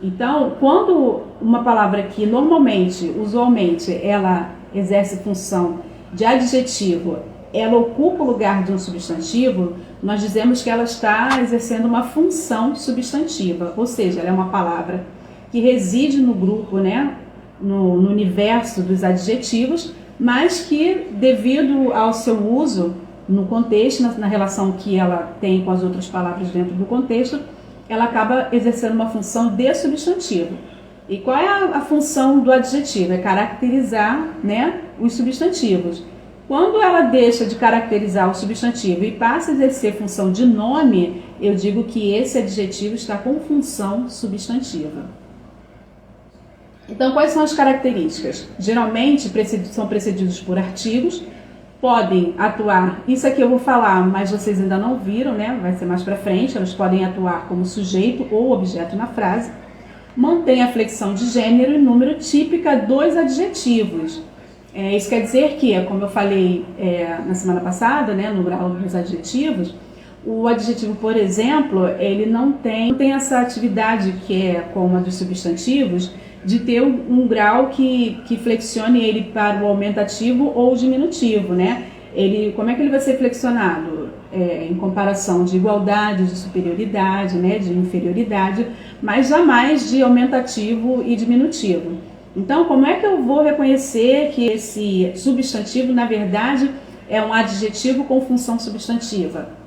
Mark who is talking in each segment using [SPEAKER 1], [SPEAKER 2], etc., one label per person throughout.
[SPEAKER 1] Então, quando uma palavra que normalmente, usualmente, ela exerce função de adjetivo, ela ocupa o lugar de um substantivo, nós dizemos que ela está exercendo uma função substantiva, ou seja, ela é uma palavra que reside no grupo, né, no universo dos adjetivos, mas que, devido ao seu uso no contexto, na relação que ela tem com as outras palavras dentro do contexto, ela acaba exercendo uma função de substantivo. E qual é a função do adjetivo? É caracterizar, né, os substantivos. Quando ela deixa de caracterizar o substantivo e passa a exercer função de nome, eu digo que esse adjetivo está com função substantiva. Então, quais são as características? Geralmente são precedidos por artigos, podem atuar, isso aqui eu vou falar, mas vocês ainda não viram, né? Vai ser mais para frente, elas podem atuar como sujeito ou objeto na frase, mantém a flexão de gênero e número típica dos adjetivos. Isso quer dizer que, como eu falei na semana passada, né, no grau dos adjetivos, o adjetivo, por exemplo, ele não tem essa atividade que é como a dos substantivos, de ter um grau que flexione ele para o aumentativo ou o diminutivo, né? Como é que ele vai ser flexionado? Em comparação de igualdade, de superioridade, né, de inferioridade, mas jamais de aumentativo e diminutivo. Então, como é que eu vou reconhecer que esse substantivo, na verdade, é um adjetivo com função substantiva?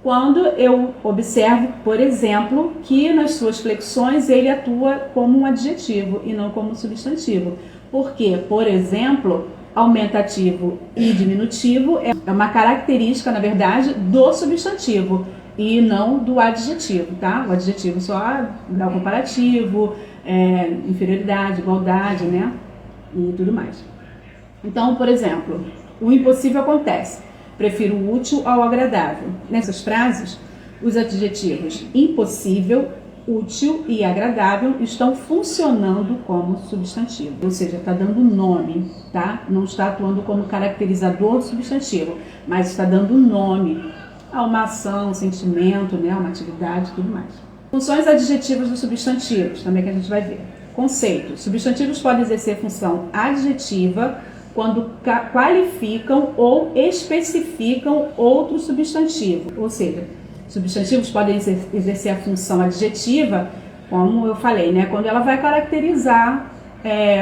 [SPEAKER 1] Quando eu observo, por exemplo, que nas suas flexões ele atua como um adjetivo e não como um substantivo. Porque, por exemplo, aumentativo e diminutivo é uma característica, na verdade, do substantivo e não do adjetivo, tá? O adjetivo só grau comparativo, inferioridade, igualdade, né? E tudo mais. Então, por exemplo, o impossível acontece. Prefiro o útil ao agradável. Nessas frases, os adjetivos impossível, útil e agradável estão funcionando como substantivo. Ou seja, está dando nome, tá? Não está atuando como caracterizador substantivo, mas está dando nome a uma ação, um sentimento, né? Uma atividade e tudo mais. Funções adjetivas dos substantivos, também que a gente vai ver. Conceito. Substantivos podem exercer função adjetiva quando qualificam ou especificam outro substantivo. Ou seja, substantivos podem exercer a função adjetiva, como eu falei, né? Quando ela vai caracterizar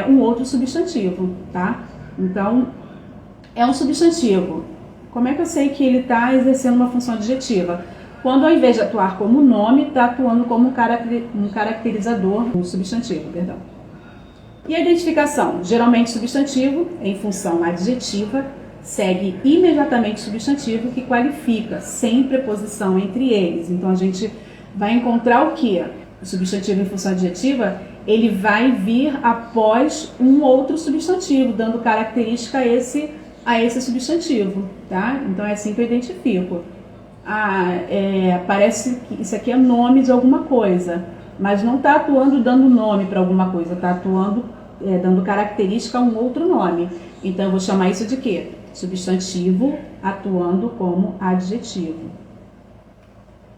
[SPEAKER 1] um outro substantivo, tá? Então, é um substantivo. Como é que eu sei que ele está exercendo uma função adjetiva? Quando, ao invés de atuar como nome, está atuando como um caracterizador, um substantivo, perdão. E a identificação? Geralmente substantivo, em função adjetiva, segue imediatamente substantivo que qualifica, sem preposição entre eles. Então a gente vai encontrar o quê? O substantivo em função adjetiva, ele vai vir após um outro substantivo, dando característica a esse substantivo, tá? Então é assim que eu identifico. Parece que isso aqui é nome de alguma coisa, mas não está atuando dando nome para alguma coisa, está atuando dando característica a um outro nome. Então eu vou chamar isso de quê? Substantivo atuando como adjetivo.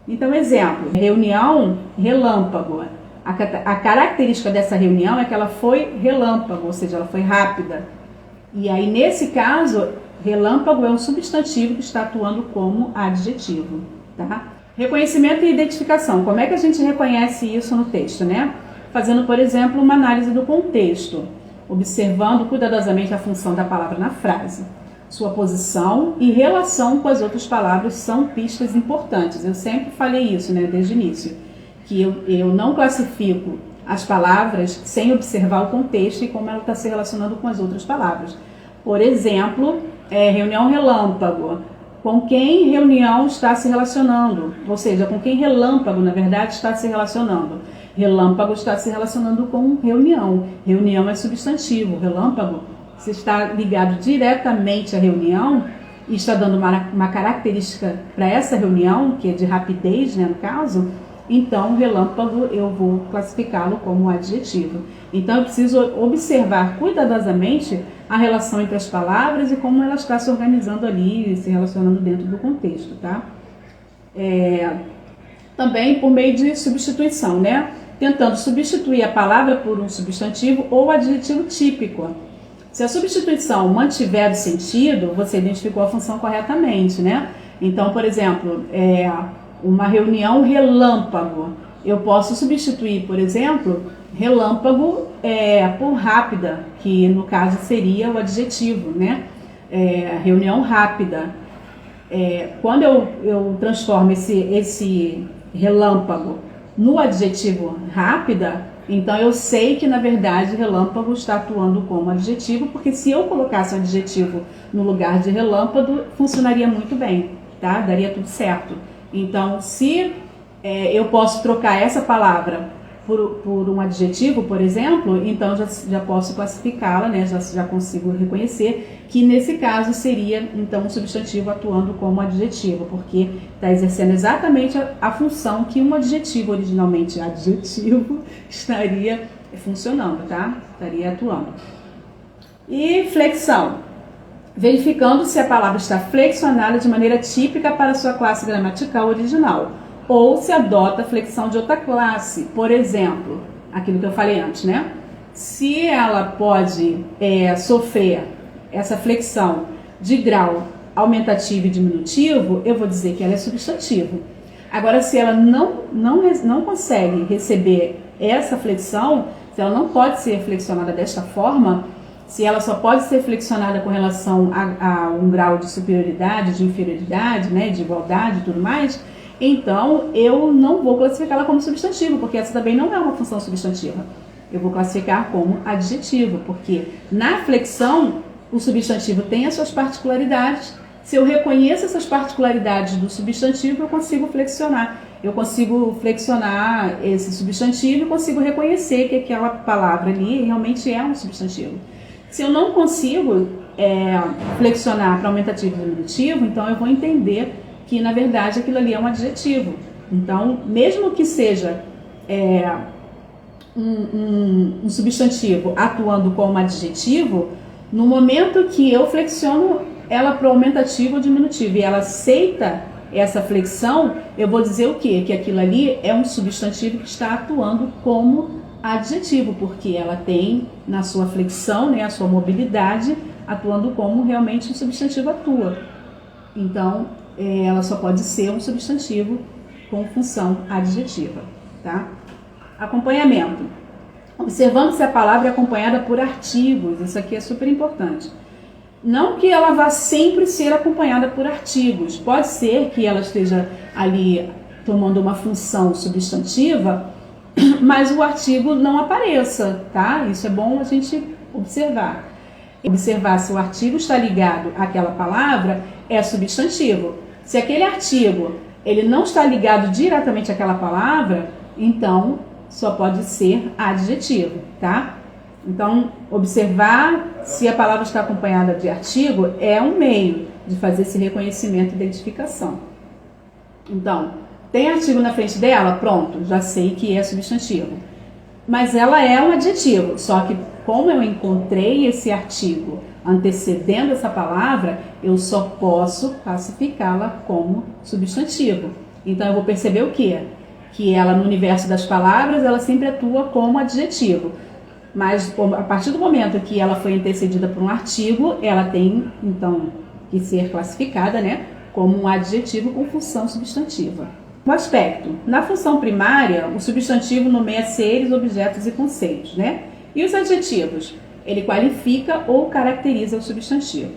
[SPEAKER 1] Então, exemplo, reunião relâmpago. A característica dessa reunião é que ela foi relâmpago, ou seja, ela foi rápida. E aí, nesse caso, relâmpago é um substantivo que está atuando como adjetivo, tá? Reconhecimento e identificação. Como é que a gente reconhece isso no texto, né? Fazendo, por exemplo, uma análise do contexto, observando cuidadosamente a função da palavra na frase. Sua posição e relação com as outras palavras são pistas importantes. Eu sempre falei isso, né, desde o início, que eu não classifico as palavras sem observar o contexto e como ela está se relacionando com as outras palavras. Por exemplo, reunião relâmpago. Com quem reunião está se relacionando? Ou seja, com quem relâmpago, na verdade, está se relacionando? Relâmpago está se relacionando com reunião. Reunião é substantivo. Relâmpago, se está ligado diretamente à reunião e está dando uma característica para essa reunião, que é de rapidez, né, no caso, então relâmpago eu vou classificá-lo como adjetivo. Então eu preciso observar cuidadosamente a relação entre as palavras e como ela está se organizando ali, se relacionando dentro do contexto, tá? Também por meio de substituição, né? tentando substituir a palavra por um substantivo ou adjetivo típico. Se a substituição mantiver o sentido, você identificou a função corretamente, né? Então, por exemplo, uma reunião relâmpago. Eu posso substituir, por exemplo, relâmpago por rápida, que no caso seria o adjetivo, né? Reunião rápida. Quando eu transformo esse relâmpago no adjetivo rápida, então eu sei que na verdade relâmpago está atuando como adjetivo, porque se eu colocasse o adjetivo no lugar de relâmpago, funcionaria muito bem, tá? Daria tudo certo. Então, se eu posso trocar essa palavra por um adjetivo, por exemplo, então já posso classificá-la, né? Já consigo reconhecer que nesse caso seria então um substantivo atuando como adjetivo, porque está exercendo exatamente a função que um adjetivo, originalmente adjetivo, estaria funcionando, tá? Estaria atuando. E flexão. Verificando se a palavra está flexionada de maneira típica para sua classe gramatical original, ou se adota a flexão de outra classe. Por exemplo, aquilo que eu falei antes, né? Se ela pode sofrer essa flexão de grau aumentativo e diminutivo, eu vou dizer que ela é substantivo. Agora, se ela não consegue receber essa flexão, se ela não pode ser flexionada desta forma, se ela só pode ser flexionada com relação a um grau de superioridade, de inferioridade, né, de igualdade e tudo mais, então eu não vou classificá-la como substantivo, porque essa também não é uma função substantiva. Eu vou classificar como adjetivo, porque na flexão o substantivo tem as suas particularidades. Se eu reconheço essas particularidades do substantivo, eu consigo flexionar. Eu consigo flexionar esse substantivo e consigo reconhecer que aquela palavra ali realmente é um substantivo. Se eu não consigo flexionar para aumentativo e diminutivo, então eu vou entender que, na verdade, aquilo ali é um adjetivo. Então, mesmo que seja um substantivo atuando como adjetivo, no momento que eu flexiono ela para o aumentativo ou diminutivo e ela aceita essa flexão, eu vou dizer o quê? Que aquilo ali é um substantivo que está atuando como adjetivo, porque ela tem na sua flexão, né, a sua mobilidade, atuando como realmente um substantivo atua. Então, ela só pode ser um substantivo com função adjetiva, tá? Acompanhamento. Observando se a palavra é acompanhada por artigos, isso aqui é super importante. Não que ela vá sempre ser acompanhada por artigos, pode ser que ela esteja ali tomando uma função substantiva, mas o artigo não apareça, tá? Isso é bom a gente observar. Observar se o artigo está ligado àquela palavra é substantivo. Se aquele artigo ele não está ligado diretamente àquela palavra, então só pode ser adjetivo, tá? Então, observar se a palavra está acompanhada de artigo é um meio de fazer esse reconhecimento e identificação. Então, tem artigo na frente dela? Pronto, já sei que é substantivo. Mas ela é um adjetivo, só que como eu encontrei esse artigo antecedendo essa palavra, eu só posso classificá-la como substantivo. Então, eu vou perceber o quê? Que ela, no universo das palavras, ela sempre atua como adjetivo. Mas, a partir do momento que ela foi antecedida por um artigo, ela tem, então, que ser classificada, né, como um adjetivo com função substantiva. Um aspecto. Na função primária, o substantivo nomeia seres, objetos e conceitos, né? E os adjetivos? Ele qualifica ou caracteriza o substantivo.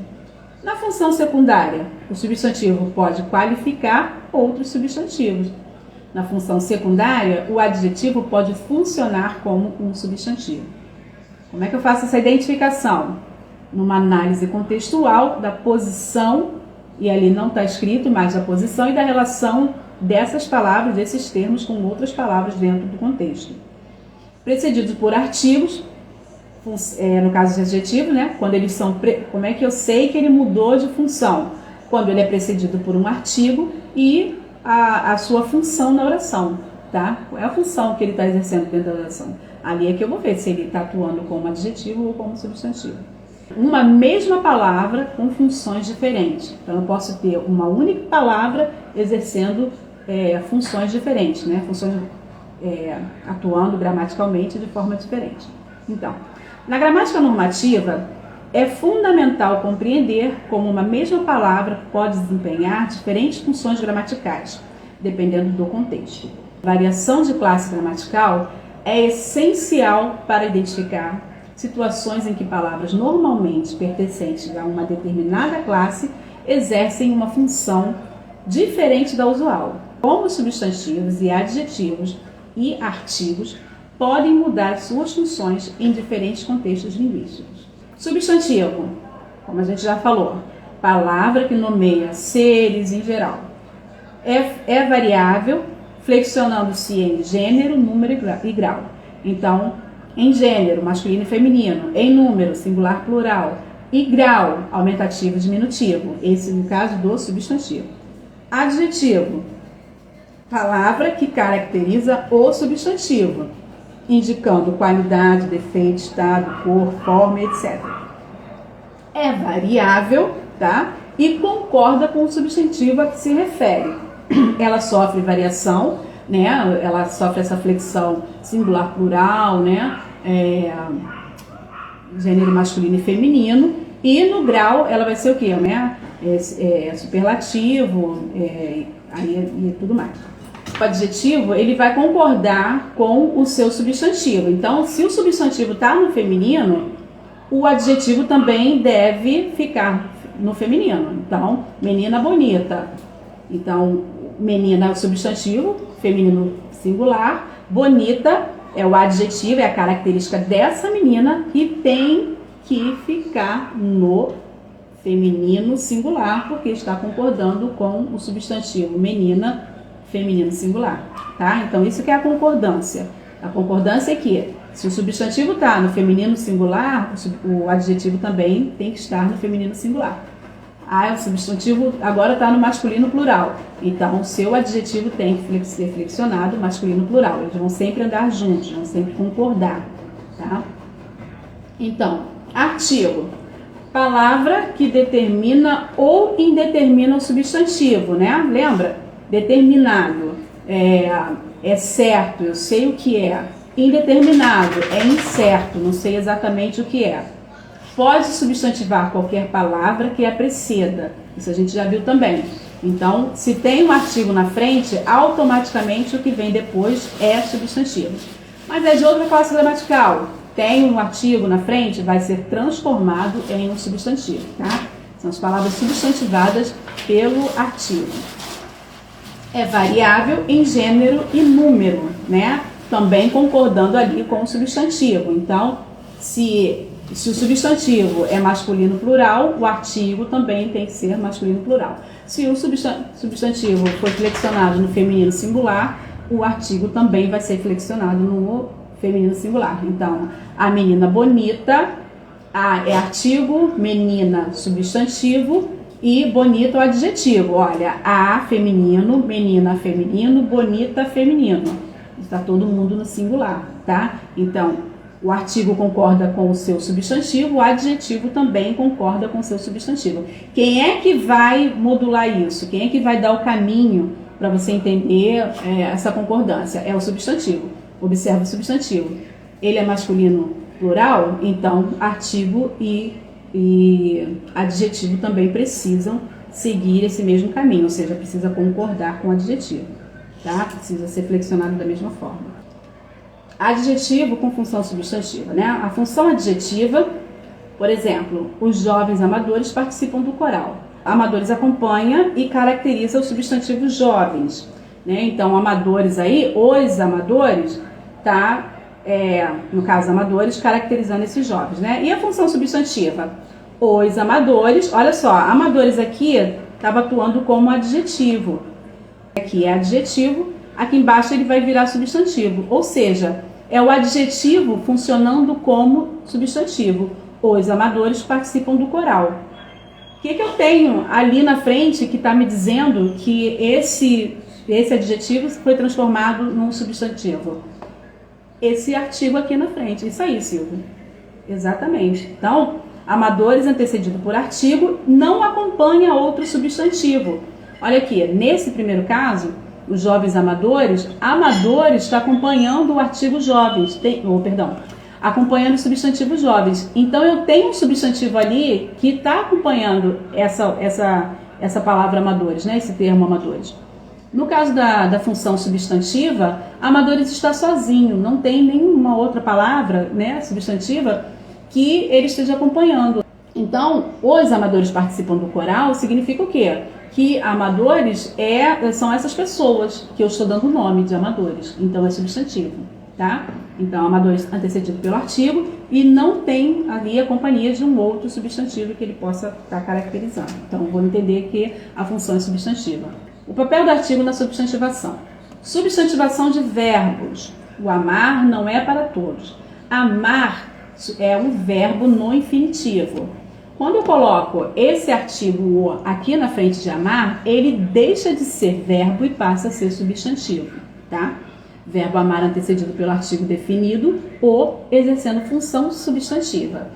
[SPEAKER 1] Na função secundária, o substantivo pode qualificar outros substantivos. Na função secundária, o adjetivo pode funcionar como um substantivo. Como é que eu faço essa identificação? Numa análise contextual da posição, e ali não está escrito, mas da posição e da relação dessas palavras, desses termos com outras palavras dentro do contexto. Precedidos por artigos, no caso de adjetivo, né? Quando eles são, como é que eu sei que ele mudou de função? Quando ele é precedido por um artigo e a sua função na oração, tá? Qual é a função que ele está exercendo dentro da oração? Ali é que eu vou ver se ele está atuando como adjetivo ou como substantivo. Uma mesma palavra com funções diferentes. Então, eu posso ter uma única palavra exercendo funções diferentes, né? Funções atuando gramaticalmente de forma diferente. Então, na gramática normativa, é fundamental compreender como uma mesma palavra pode desempenhar diferentes funções gramaticais, dependendo do contexto. Variação de classe gramatical é essencial para identificar situações em que palavras normalmente pertencentes a uma determinada classe exercem uma função diferente da usual. Como substantivos e adjetivos e artigos podem mudar suas funções em diferentes contextos linguísticos. Substantivo, como a gente já falou, palavra que nomeia seres em geral. É variável, flexionando-se em gênero, número e grau. Então, em gênero, masculino e feminino, em número, singular, plural, e grau, aumentativo e diminutivo. Esse no caso do substantivo. Adjetivo, palavra que caracteriza o substantivo, indicando qualidade, defeito, estado, cor, forma, etc. É variável, tá? E concorda com o substantivo a que se refere. Ela sofre variação, né? Ela sofre essa flexão singular, plural, né? Gênero masculino e feminino. E no grau ela vai ser o quê, né? Superlativo, e tudo mais. O adjetivo, ele vai concordar com o seu substantivo. Então, se o substantivo está no feminino, o adjetivo também deve ficar no feminino. Então, menina bonita. Então, menina é o substantivo, feminino singular. Bonita é o adjetivo, é a característica dessa menina que tem que ficar no feminino singular, porque está concordando com o substantivo menina, feminino singular, tá? Então, isso que é a concordância. A concordância é que, se o substantivo está no feminino singular, o adjetivo também tem que estar no feminino singular. O substantivo agora está no masculino plural. Então, o seu adjetivo tem que ser flexionado masculino plural. Eles vão sempre andar juntos, vão sempre concordar, tá? Então, artigo. Palavra que determina ou indetermina o substantivo, né? Lembra? Determinado é certo, eu sei o que é. Indeterminado é incerto, não sei exatamente o que é. Pode substantivar qualquer palavra que a preceda. Isso a gente já viu também. Então, se tem um artigo na frente, automaticamente o que vem depois é substantivo. Mas é de outra classe gramatical. Tem um artigo na frente, vai ser transformado em um substantivo, tá? São as palavras substantivadas pelo artigo. É variável em gênero e número, né? Também concordando ali com o substantivo. Então, se o substantivo é masculino plural, o artigo também tem que ser masculino plural. Se o substantivo for flexionado no feminino singular, o artigo também vai ser flexionado no feminino singular. Então, a menina bonita, é artigo, menina substantivo e bonita o adjetivo. Olha, a feminino, menina feminino, bonita feminino. Está todo mundo no singular, tá? Então, o artigo concorda com o seu substantivo, o adjetivo também concorda com o seu substantivo. Quem é que vai modular isso? Quem é que vai dar o caminho para você entender essa concordância? É o substantivo. Observa o substantivo. Ele é masculino plural, então artigo e adjetivo também precisam seguir esse mesmo caminho, ou seja, precisa concordar com o adjetivo, tá? Precisa ser flexionado da mesma forma. Adjetivo com função substantiva, né? A função adjetiva, por exemplo, os jovens amadores participam do coral. Amadores acompanha e caracteriza os substantivos jovens, né? Então, amadores aí, os amadores, tá? No caso, amadores, caracterizando esses jovens, né? E a função substantiva? Os amadores, olha só, amadores aqui estava atuando como adjetivo. Aqui é adjetivo, aqui embaixo ele vai virar substantivo, ou seja, é o adjetivo funcionando como substantivo. Os amadores participam do coral. O que eu tenho ali na frente que está me dizendo que esse adjetivo foi transformado num substantivo? Esse artigo aqui na frente. Isso aí, Silvia. Exatamente. Então, amadores antecedido por artigo não acompanha outro substantivo. Olha aqui, nesse primeiro caso, os jovens amadores, amadores está acompanhando o artigo jovens, acompanhando o substantivo jovens. Então eu tenho um substantivo ali que está acompanhando essa palavra amadores, né? Esse termo amadores. No caso da função substantiva, amadores está sozinho, não tem nenhuma outra palavra, né, substantiva que ele esteja acompanhando. Então, os amadores participam do coral significa o quê? Que amadores são essas pessoas que eu estou dando o nome de amadores, então é substantivo, tá? Então, amadores antecedido pelo artigo e não tem ali a companhia de um outro substantivo que ele possa estar caracterizando. Então, vou entender que a função é substantiva. O papel do artigo na substantivação. Substantivação de verbos. O amar não é para todos. Amar é um verbo no infinitivo. Quando eu coloco esse artigo o aqui na frente de amar, ele deixa de ser verbo e passa a ser substantivo, tá? Verbo amar antecedido pelo artigo definido ou exercendo função substantiva.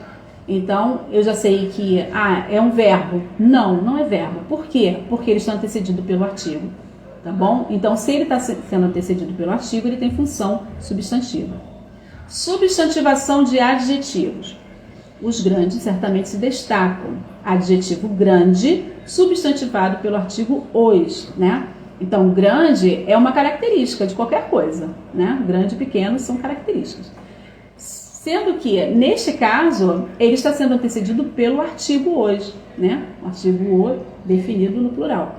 [SPEAKER 1] Então, eu já sei que é um verbo. Não, não é verbo. Por quê? Porque ele está antecedido pelo artigo, tá bom? Então, se ele está sendo antecedido pelo artigo, ele tem função substantiva. Substantivação de adjetivos. Os grandes certamente se destacam. Adjetivo grande, substantivado pelo artigo os, né? Então, grande é uma característica de qualquer coisa, né? Grande e pequeno são características. Sendo que, neste caso, ele está sendo antecedido pelo artigo hoje, né? O artigo o definido no plural,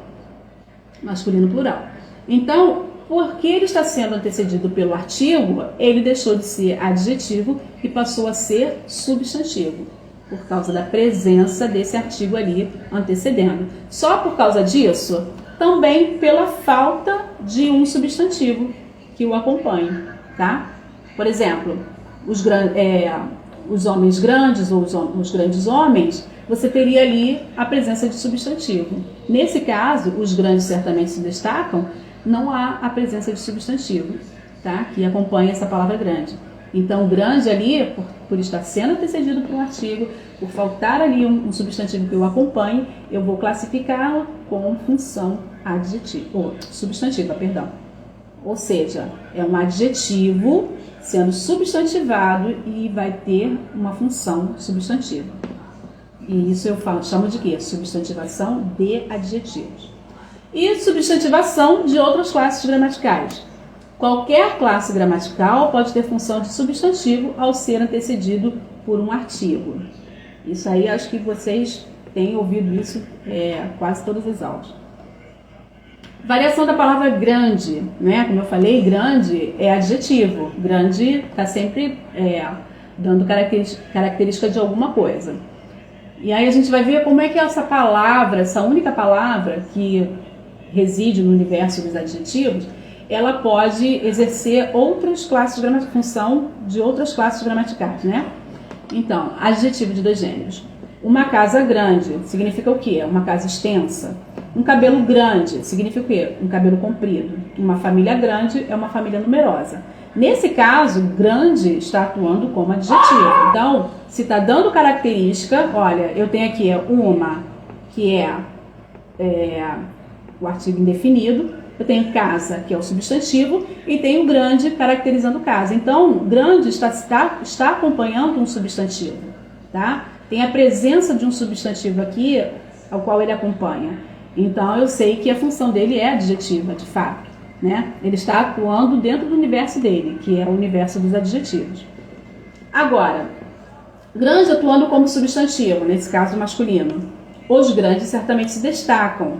[SPEAKER 1] masculino plural. Então, porque ele está sendo antecedido pelo artigo, ele deixou de ser adjetivo e passou a ser substantivo, por causa da presença desse artigo ali antecedendo. Só por causa disso, também pela falta de um substantivo que o acompanhe, tá? Por exemplo, os homens grandes ou os grandes homens, você teria ali a presença de substantivo. Nesse caso, os grandes certamente se destacam, não há a presença de substantivo, tá? Que acompanha essa palavra grande. Então, grande ali, por estar sendo antecedido por um artigo, por faltar ali um substantivo que o acompanhe, eu vou classificá-lo como função substantiva, perdão. Ou seja, é um adjetivo sendo substantivado e vai ter uma função substantiva. E isso eu chamo de quê? Substantivação de adjetivos. E substantivação de outras classes gramaticais. Qualquer classe gramatical pode ter função de substantivo ao ser antecedido por um artigo. Isso aí acho que vocês têm ouvido isso quase todas as aulas. Variação da palavra grande, né? Como eu falei, grande é adjetivo. Grande está sempre dando característica de alguma coisa. E aí a gente vai ver como é que essa palavra, essa única palavra que reside no universo dos adjetivos, ela pode exercer outras classes gramaticais, função de outras classes gramaticais, né? Então, adjetivo de dois gêneros. Uma casa grande significa o quê? Uma casa extensa. Um cabelo grande significa o quê? Um cabelo comprido. Uma família grande é uma família numerosa. Nesse caso, grande está atuando como adjetivo. Então, se está dando característica, olha, eu tenho aqui uma, que é o artigo indefinido, eu tenho casa, que é o substantivo, e tenho grande caracterizando casa. Então, grande está acompanhando um substantivo, tá? Tem a presença de um substantivo aqui, ao qual ele acompanha. Então, eu sei que a função dele é adjetiva, de fato, né? Ele está atuando dentro do universo dele, que é o universo dos adjetivos. Agora, grande atuando como substantivo, nesse caso masculino. Os grandes certamente se destacam.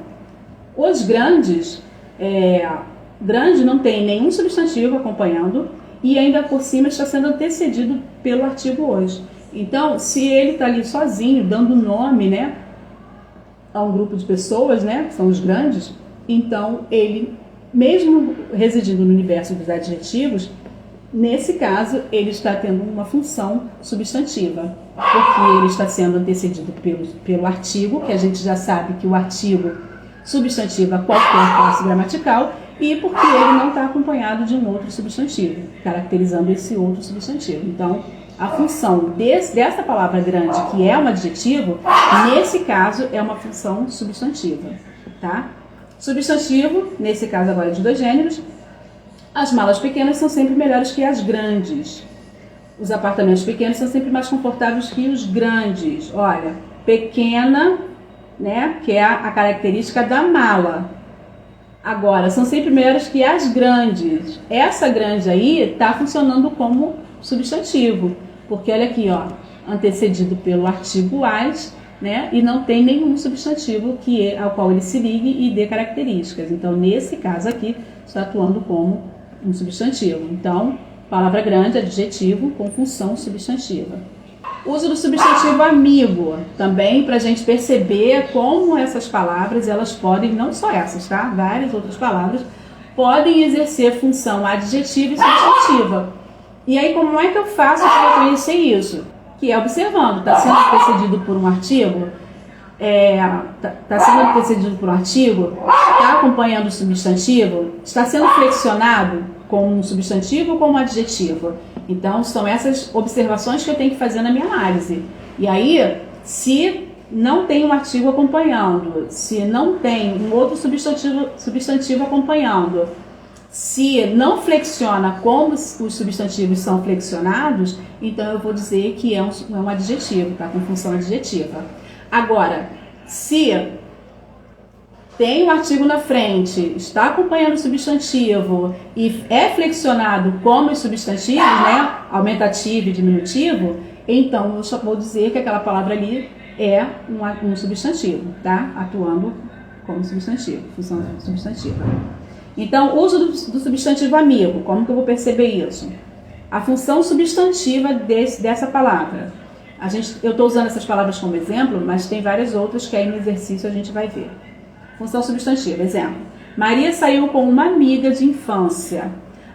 [SPEAKER 1] Os grandes, grande não tem nenhum substantivo acompanhando e ainda por cima está sendo antecedido pelo artigo hoje. Então, se ele está ali sozinho, dando nome, né, a um grupo de pessoas, né, que são os grandes, então ele, mesmo residindo no universo dos adjetivos, nesse caso ele está tendo uma função substantiva, porque ele está sendo antecedido pelo artigo, que a gente já sabe que o artigo substantiva qualquer classe gramatical, e porque ele não está acompanhado de um outro substantivo, caracterizando esse outro substantivo. Então, a função dessa palavra grande, que é um adjetivo, nesse caso é uma função substantiva, tá? Substantivo, nesse caso agora de dois gêneros, as malas pequenas são sempre melhores que as grandes. Os apartamentos pequenos são sempre mais confortáveis que os grandes. Olha, pequena, né, que é a característica da mala. Agora, são sempre melhores que as grandes. Essa grande aí está funcionando como substantivo, porque olha aqui, ó, antecedido pelo artigo as, né, e não tem nenhum substantivo ao qual ele se ligue e dê características. Então, nesse caso aqui, está atuando como um substantivo. Então, palavra grande, adjetivo com função substantiva. Uso do substantivo amigo, também para a gente perceber como essas palavras, elas podem, não só essas, tá? Várias outras palavras, podem exercer função adjetiva e substantiva. E aí, como é que eu faço para reconhecer isso? Que é observando, está sendo precedido por um artigo, está acompanhando o substantivo, está sendo flexionado como um substantivo ou como um adjetivo. Então, são essas observações que eu tenho que fazer na minha análise. E aí, se não tem um artigo acompanhando, se não tem um outro substantivo acompanhando, se não flexiona como os substantivos são flexionados, então eu vou dizer que é um adjetivo, tá? Com função adjetiva. Agora, se tem um artigo na frente, está acompanhando o substantivo e é flexionado como os substantivos, né? Aumentativo e diminutivo, então eu só vou dizer que aquela palavra ali é um substantivo, tá? Atuando como substantivo, função substantiva. Então, uso do substantivo amigo, como que eu vou perceber isso? A função substantiva dessa palavra. Eu estou usando essas palavras como exemplo, mas tem várias outras que aí no exercício a gente vai ver. Função substantiva, exemplo. Maria saiu com uma amiga de infância.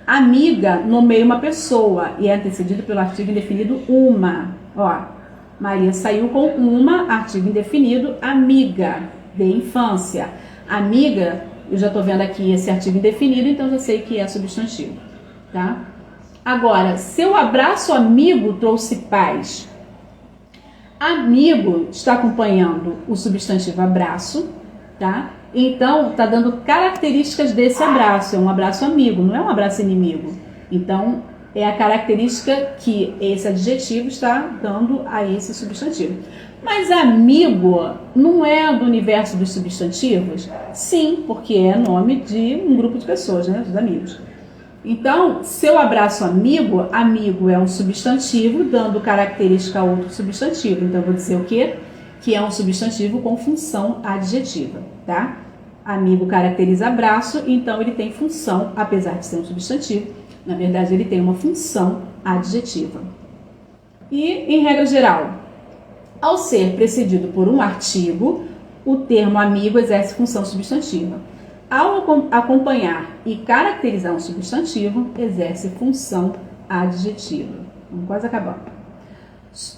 [SPEAKER 1] Amiga nomeia uma pessoa e é antecedido pelo artigo indefinido uma. Ó, Maria saiu com uma, artigo indefinido, amiga de infância. Amiga, eu já estou vendo aqui esse artigo indefinido, então já sei que é substantivo, tá? Agora, seu abraço amigo trouxe paz. Amigo está acompanhando o substantivo abraço, tá? Então, está dando características desse abraço. É um abraço amigo, não é um abraço inimigo. Então, é a característica que esse adjetivo está dando a esse substantivo. Mas amigo não é do universo dos substantivos? Sim, porque é nome de um grupo de pessoas, né? Dos amigos. Então, seu abraço amigo, amigo é um substantivo dando característica a outro substantivo. Então, eu vou dizer o quê? Que é um substantivo com função adjetiva, tá? Amigo caracteriza abraço, então ele tem função, apesar de ser um substantivo, na verdade ele tem uma função adjetiva. E, em regra geral, ao ser precedido por um artigo, o termo amigo exerce função substantiva. Ao acompanhar e caracterizar um substantivo, exerce função adjetiva. Vamos quase acabando.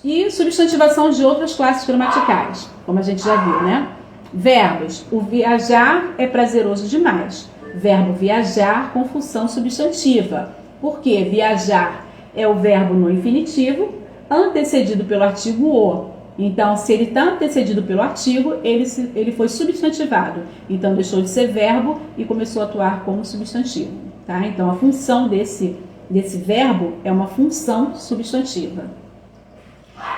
[SPEAKER 1] E substantivação de outras classes gramaticais, como a gente já viu, né? Verbos. O viajar é prazeroso demais. Verbo viajar com função substantiva. Por quê? Viajar é o verbo no infinitivo, antecedido pelo artigo o. Então, se ele está antecedido pelo artigo, ele foi substantivado. Então, deixou de ser verbo e começou a atuar como substantivo. Tá? Então, a função desse verbo é uma função substantiva.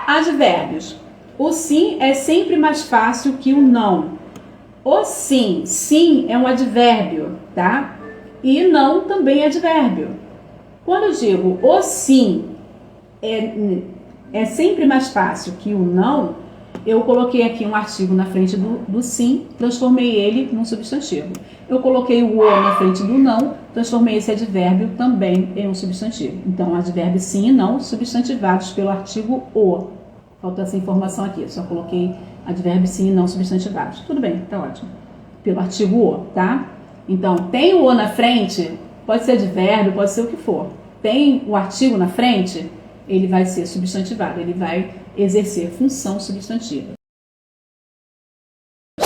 [SPEAKER 1] Advérbios. O sim é sempre mais fácil que o não. O sim, sim é um advérbio, tá? E não também é advérbio. Quando eu digo o sim é sempre mais fácil que o não, eu coloquei aqui um artigo na frente do sim, transformei ele num substantivo. Eu coloquei o na frente do não, transformei esse advérbio também em um substantivo. Então, advérbio sim e não substantivados pelo artigo o. Faltou essa informação aqui, só coloquei advérbio sim e não substantivados. Tudo bem, tá ótimo. Pelo artigo o, tá? Então, tem o na frente, pode ser advérbio, pode ser o que for. Tem o artigo na frente, ele vai ser substantivado, ele vai exercer função substantiva.